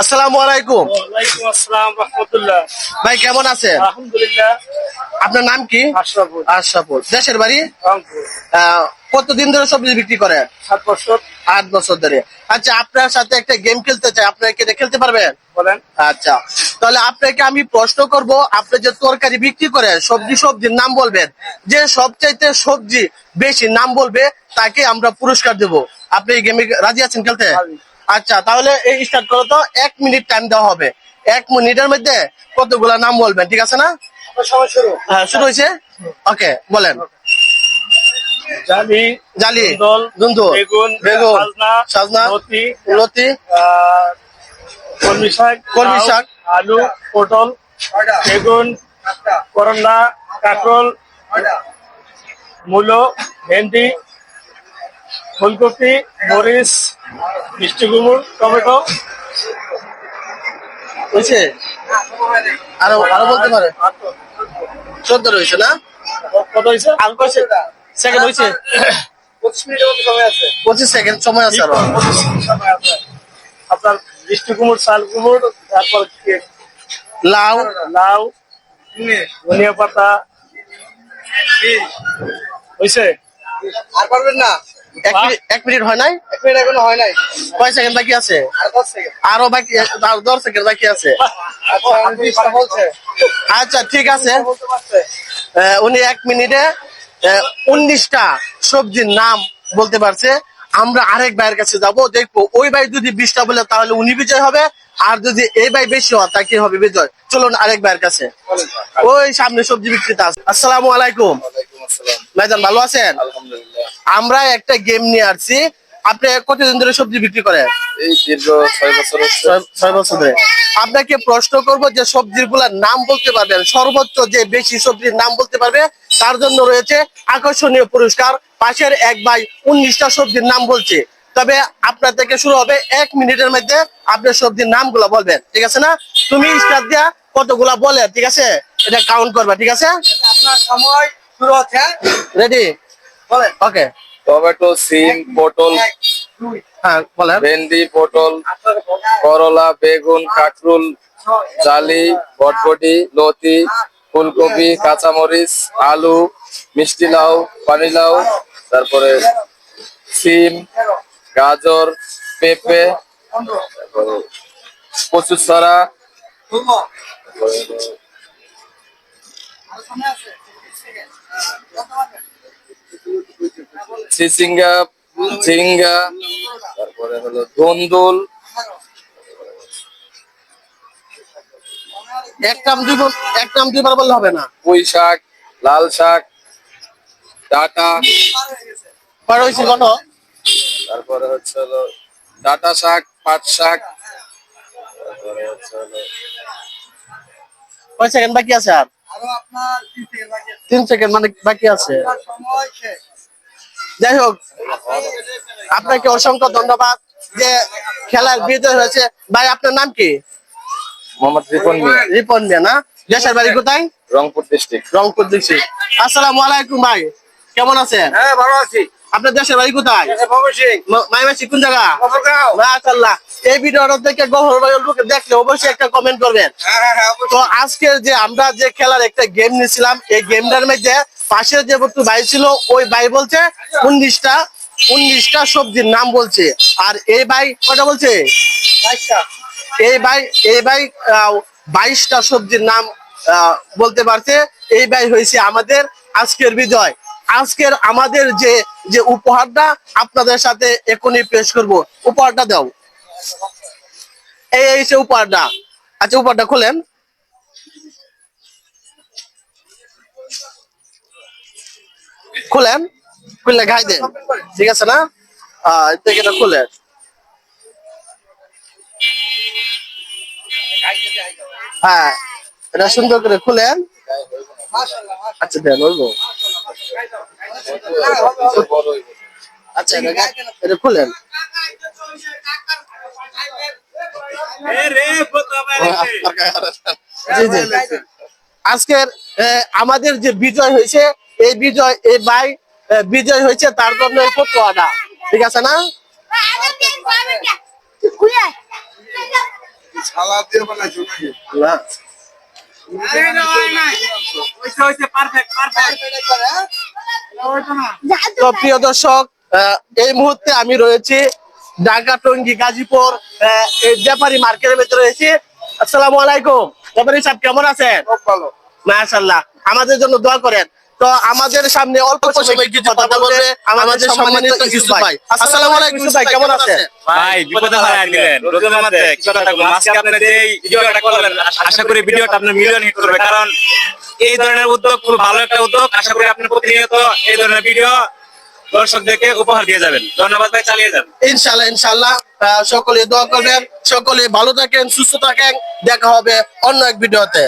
আসসালামু আলাইকুম। ওয়ালাইকুম আসসালাম রাহমাতুল্লাহ। ভাই কেমন আছেন? আলহামদুলিল্লাহ। আপনার নাম কি? আশরাফুল। আশরাফুল। দেশের বাড়ি? রংপুর। কতদিন ধরে সবজি বিক্রি করেন? 7 বছর। 8 বছর ধরে। আচ্ছা, আপনার সাথে একটা গেম খেলতে চাই, আপনারা কি এটা খেলতে পারবেন? বলেন। আচ্ছা, তাহলে আপনাকে আমি প্রশ্ন করব, আপনি যে তরকারি বিক্রি করেন সবজির নাম বলবেন। যে সবচাইতে সবজি বেশি নাম বলবে তাকে আমরা পুরস্কার দেব। আপনি এই গেমে রাজি আছেন খেলতে? রাজি। আচ্ছা, তাহলে এই স্টার্ট করো তো। 1 মিনিট টাইম দেওয়া হবে। 1 মিনিটের মধ্যে কতগুলা নাম বলবেন, ঠিক আছে না? সময় শুরু। হ্যাঁ, শুরু হয়েছে। ওকে, বলেন। জালি, জালি, দুন্দুল, বেগুন, সাজনা, লতি, লতি, কলমি শাক, শাক, আলু, পটল, বেগুন, করলা, কাঁকরোল, মূলো, ভেন্ডি, ফুলকপি, মরিচ, মিষ্টি কুমড়, টমেটো। হয়েছে? আরো আরো বলতে পারে। 14 রয়েছে না? কত হয়েছে? আর কয়ছে সেকেন্ড হয়েছে? 25 মিনিটের মতো সময় আছে। 25 সেকেন্ড সময় আছে আরো। 25 মিনিট সময় আছে। আপনার মিষ্টি কুমড়, চাল কুমড়, তারপর লাউ, লাউ, ধনিয়া পাতা। হয়েছে? আর পারবেন না? 1 মিনিট হয় নাই? 1 মিনিট এখনো হয় নাই। কয় সেকেন্ড বাকি আছে? আর 10 সেকেন্ড। আরো বাকি, আর 10 সেকেন্ড বাকি আছে। আচ্ছা, আমি 20টা বলছে। আচ্ছা, ঠিক আছে। বলতে পারছে। উনি 1 মিনিটে 19টা সবজির নাম বলতে পারছে। আমরা আরেক ভাইয়ের কাছে যাব, দেখবো ওই ভাই যদি 20টা বলে তাহলে উনি বিজয় হবে, আর যদি এই ভাই বেশি হয় তা কি হবে বিজয়। চলুন আরেক ভাইয়ের কাছে। ওই সামনে সবজি বিক্রেতা আছে। আসসালামু আলাইকুম। ওয়ালাইকুম আসসালাম। ভাইজান ভালো আছেন? আলহামদুলিল্লাহ। আমরা একটা গেম নিয়ে আসছি। আপনি কতদিন ধরে সবজি বিক্রি করেন? এই দীর্ঘ 6 বছর হচ্ছে। 6 বছর ধরে। আপনাকে প্রশ্ন করব, যে সবজির গুলার নাম বলতে পারবেন, সর্বোচ্চ যে বেশি সবজির নাম বলতে পারবে তার জন্য রয়েছে আকর্ষণীয় পুরস্কার। পাশের এক ভাই 19টা সবজির নাম বলছে। তবে আপনার থেকে শুরু হবে। 1 মিনিটের মধ্যে আপনার সবজির নামগুলো বলবেন, ঠিক আছে না? তুমি স্টার্ট দিয়া কতগুলা বলে, ঠিক আছে, এটা কাউন্ট করবা, ঠিক আছে? আপনার সময় শুরু হচ্ছে। রেডি? বলেন। ওকে। টমেটো, সিম, পটল, হ্যাঁ, বলেন। ভেন্ডি, পটল, করলা, বেগুন, কাঁকরোল, জালি, বটবটি, লতি, ফুলকপি, কাঁচামরিচ, আলু, মিষ্টি লাউ, পানিলাউ, তারপরে সিম, গাজর, পেঁপে, তারপরে কচু ছড়া, চিচিঙ্গা, ঝিঙ্গা, তারপরে হলো ধুন্দুল, এক নাম দুইবার বললে হবে না। পুঁই শাক, লাল শাক, ডাঁটা, কয় হয়েছে কত? তারপরে হচ্ছে হলো ডাঁটা শাক, পাট শাক, তারপরে হচ্ছে হলো কয় সেকেন্ড বাকি আছে? আর আরো আপনার 3 সেকেন্ড বাকি আছে। 3 সেকেন্ড মানে বাকি আছে। আপনার সময় শেষ। যাই হোক, আপনাকে অসংখ্য ধন্যবাদ যে খেলার বিজয় হয়েছে। ভাই আপনার নাম কি? মোহাম্মদ রিপন মিয়া, রিপন মিয়া না? দেশের বাড়ি কোথায়? রংপুর ডিস্ট্রিক্ট। রংপুর ডিস্ট্রিক্ট। আসসালামু আলাইকুম ভাই, কেমন আছেন? হ্যাঁ, ভালো আছি। আপনার দেশের বাড়ি কোথায়? ময়মনসিংহ। মাইমাসি কোন জায়গা? গফরগাঁও। মাশাআল্লাহ। এই ভিডিওটা দেখে গফর ভাই লোকে দেখলে অবশ্যই একটা কমেন্ট করবেন। হ্যাঁ, তো আজকে যে আমরা যে খেলার একটা গেম নিয়েছিলাম, এই গেমটার মধ্যে পাশে যে একটু ভাই ছিল, ওই ভাই বলছে 19টা সবজির নাম বলছে। আর এই ভাই কয়টা বলছে? 22টা। এই ভাই 22টা সবজির নাম বলতে পারছে। এই ভাই হয়েছে আমাদের আজকের বিজয়। আজকের আমাদের যে যে উপহারটা আপনাদের সাথে এখনই পেশ করব। উপহারটা দাও। এই সে উপহারটা। আচ্ছা, উপহারটা খোলেন। খুলেন, খুললে গাই দেন, ঠিক আছে না? এটা খুলেন। হ্যাঁ, এটা সুন্দর করে খুলেন। আচ্ছা দেন, বলবো। আচ্ছা, এটা খুলেন। জি জি। আজকের আমাদের যে বিজয় হয়েছে, এই বিজয় এই ভাই বিজয় হয়েছে, তার জন্য এই ফটোয়াটা, ঠিক আছে না? সালাদ দিয়ে বানাইছো নাকি? না তো প্রিয় দর্শক এই মুহূর্তে আমি রয়েছি ঢাকা টঙ্গী গাজীপুর এই ব্যাপারী মার্কেটের ভেতরে রয়েছি। আসসালামু আলাইকুম ব্যাপারী সাহেব, কেমন আছেন? খুব ভালো। মাশাআল্লাহ, আমাদের জন্য দোয়া করেন। তো আমাদের সামনে অল্প সময় কিছু কথা বলবে আমাদের সম্মানিত ইউসুফ ভাই। আসসালামু আলাইকুম ইউসুফ ভাই, কেমন আছেন? ভাই বিপদে হারাই দিলেন রোদের মাঝে কি কথা থাকবো আজকে আপনি যে এই ভিডিওটা করলেন আশা করি ভিডিওটা আপনার মিলিয়ন হিট করবে, কারণ এই ধরনের উদ্যোগ খুব ভালো একটা উদ্যোগ। আশা করি আপনি প্রতিনিয়ত এই ধরনের ভিডিও দর্শকদেরকে উপহার দিয়ে যাবেন। ধন্যবাদ ভাই, চালিয়ে যান। ইনশাআল্লাহ ইনশাআল্লাহ, সকলে দোয়া করবেন, সকলে ভালো থাকেন, সুস্থ থাকেন, দেখা হবে অন্য এক ভিডিওতে।